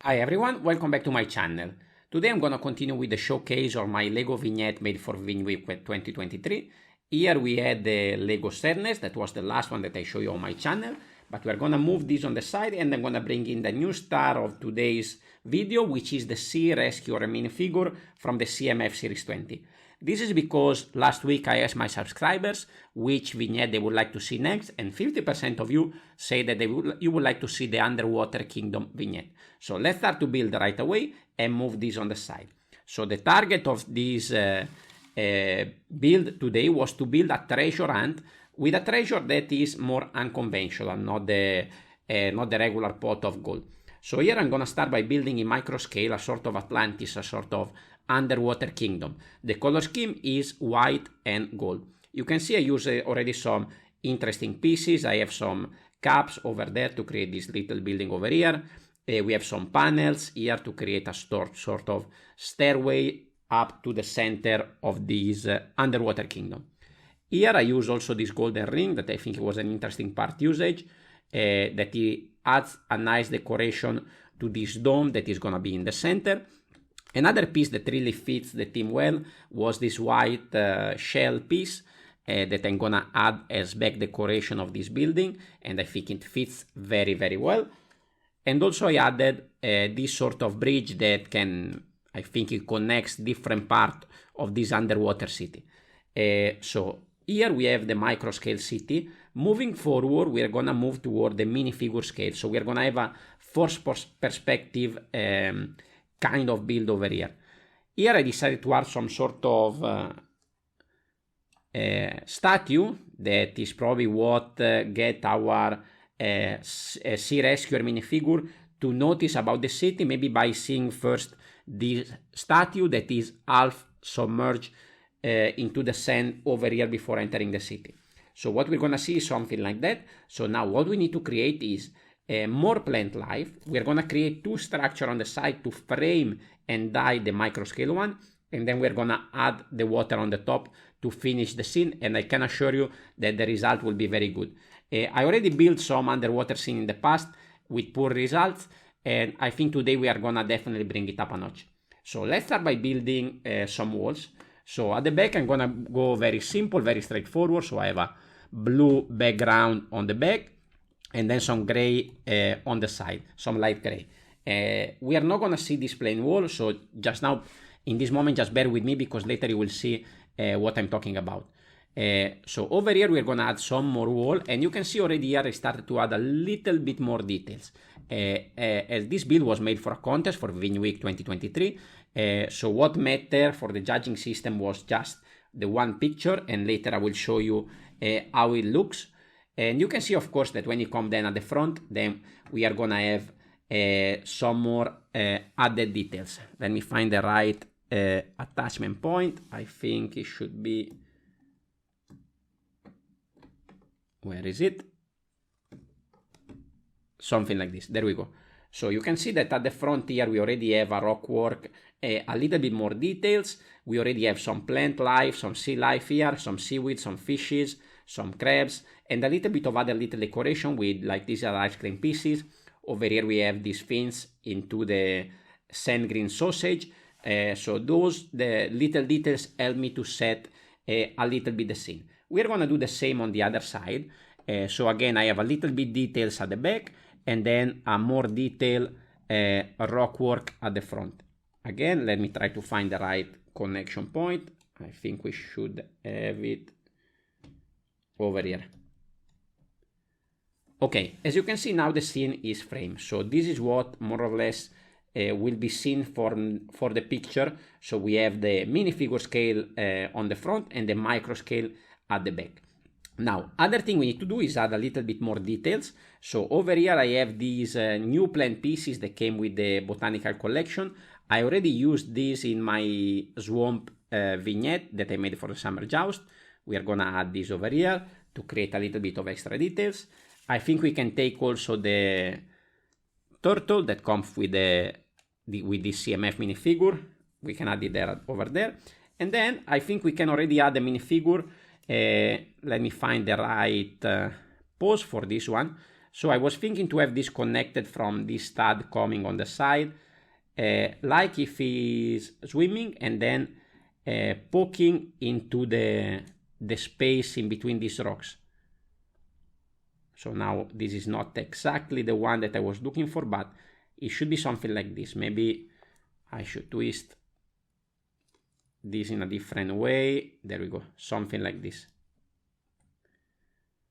Hi everyone, welcome back to my channel. Today I'm gonna continue with the showcase of my LEGO vignette made for VinWeek 2023. Here we had the LEGO Sadness, that was the last one that I show you on my channel, but we're gonna move this on the side and I'm gonna bring in the new star of today's video, which is the Sea Rescuer minifigure from the CMF Series 20. This is because last week I asked my subscribers which vignette they would like to see next, and 50% of you say that you would like to see the Underwater Kingdom vignette. So let's start to build right away and move this on the side. So the target of this build today was to build a treasure hunt with a treasure that is more unconventional, not the regular pot of gold. So here I'm gonna start by building in micro scale a sort of Atlantis, a sort of underwater kingdom. The color scheme is white and gold. You can see I use already some interesting pieces. I have some caps over there to create this little building over here. We have some panels here to create a sort of stairway up to the center of this underwater kingdom. Here I use also this golden ring that I think was an interesting part usage, that it adds a nice decoration to this dome that is gonna be in the center. Another piece that really fits the theme well was this white shell piece that I'm gonna add as back decoration of this building, and I think it fits very, very well. And also I added this sort of bridge that I think it connects different parts of this underwater city. So here we have the micro scale city. Moving forward, we are gonna move toward the minifigure scale. So we are gonna have a first perspective kind of build over here. Here I decided to add some sort of statue that is probably what get our Sea Rescuer minifigure to notice about the city, maybe by seeing first this statue that is half submerged into the sand over here before entering the city. So what we're gonna see is something like that. So now what we need to create is more plant life. We're gonna create two structures on the side to frame and dye the micro scale one, and then we're gonna add the water on the top to finish the scene, and I can assure you that the result will be very good. I already built some underwater scene in the past with poor results, and I think today we are gonna definitely bring it up a notch. So let's start by building some walls. So at the back I'm gonna go very simple, very straightforward. So I have a blue background on the back and then some gray on the side, some light gray. We are not gonna see this plain wall, so just now in this moment just bear with me because later you will see what I'm talking about. So over here we're gonna add some more wall, and you can see already here I started to add a little bit more details. As this build was made for a contest for VinWeek 2023, so what mattered for the judging system was just the one picture, and later I will show you how it looks. And you can see of course that when you come then at the front, then we are gonna have some more added details. Let me find the right attachment point. I think it should be, where is it? Something like this. There we go. So you can see that at the front here we already have a rock work, a little bit more details. We already have some plant life, some sea life here, some seaweed, some fishes, some crabs, and a little bit of other little decoration with like these are ice cream pieces. Over here we have these fins into the sand green sausage. So the little details help me to set a little bit the scene. We're gonna do the same on the other side. So again, I have a little bit details at the back and then a more detail rock work at the front. Again, let me try to find the right connection point. I think we should have it over here. Okay, as you can see now the scene is framed. So this is what more or less will be seen for the picture. So we have the minifigure scale on the front and the micro scale at the back. Now, other thing we need to do is add a little bit more details. So over here I have these new plant pieces that came with the botanical collection. I already used this in my swamp vignette that I made for the summer joust. We are gonna add this over here to create a little bit of extra details. I think we can take also the turtle that comes with this CMF minifigure. We can add it there over there. And then I think we can already add the minifigure. Let me find the right pose for this one. So I was thinking to have this connected from this stud coming on the side, like if he's swimming and then poking into the space in between these rocks. So now this is not exactly the one that I was looking for, but it should be something like this. Maybe I should twist this in a different way. There we go, something like this.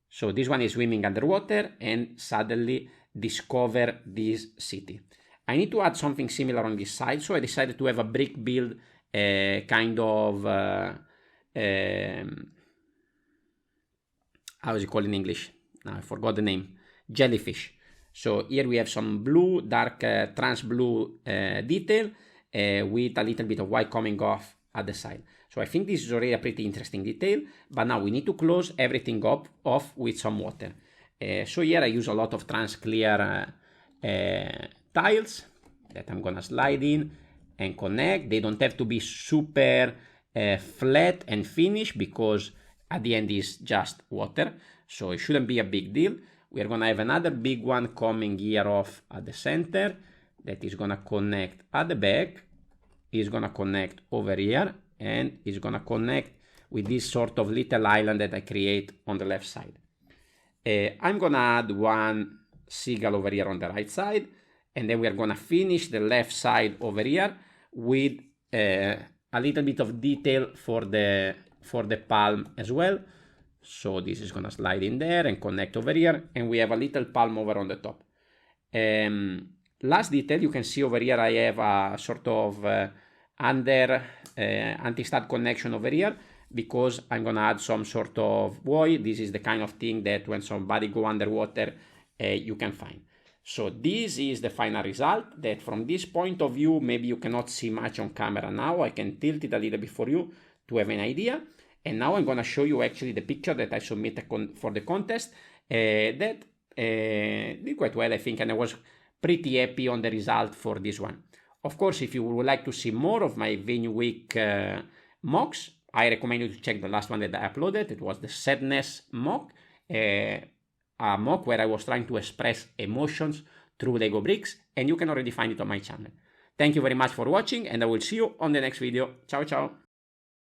So this one is swimming underwater and suddenly discover this city. I need to add something similar on this side, so I decided to have a brick build, kind of, how is it called in English? Now I forgot the name. Jellyfish. So here we have some blue, dark, trans blue detail with a little bit of white coming off at the side. So I think this is already a pretty interesting detail, but now we need to close everything off with some water. So here I use a lot of trans clear tiles that I'm gonna slide in and connect. They don't have to be super flat and finished, because at the end is just water, so it shouldn't be a big deal. We are gonna have another big one coming here off at the center that is gonna connect at the back, is gonna connect over here, and is gonna connect with this sort of little island that I create on the left side. I'm gonna add one seagull over here on the right side, and then we are gonna finish the left side over here with a little bit of detail for the palm as well. So this is gonna slide in there and connect over here, and we have a little palm over on the top. Last detail, you can see over here I have a sort of under anti-stud connection over here, because I'm gonna add some sort of buoy. This is the kind of thing that when somebody go underwater, you can find. So this is the final result, that from this point of view, maybe you cannot see much on camera now. I can tilt it a little bit for you to have an idea. And now I'm gonna show you actually the picture that I submitted for the contest, that did quite well, I think, and I was pretty happy on the result for this one. Of course, if you would like to see more of my Venue Week mocks, I recommend you to check the last one that I uploaded. It was the Sadness mock, a mock where I was trying to express emotions through Lego bricks, and you can already find it on my channel. Thank you very much for watching, and I will see you on the next video. Ciao, ciao!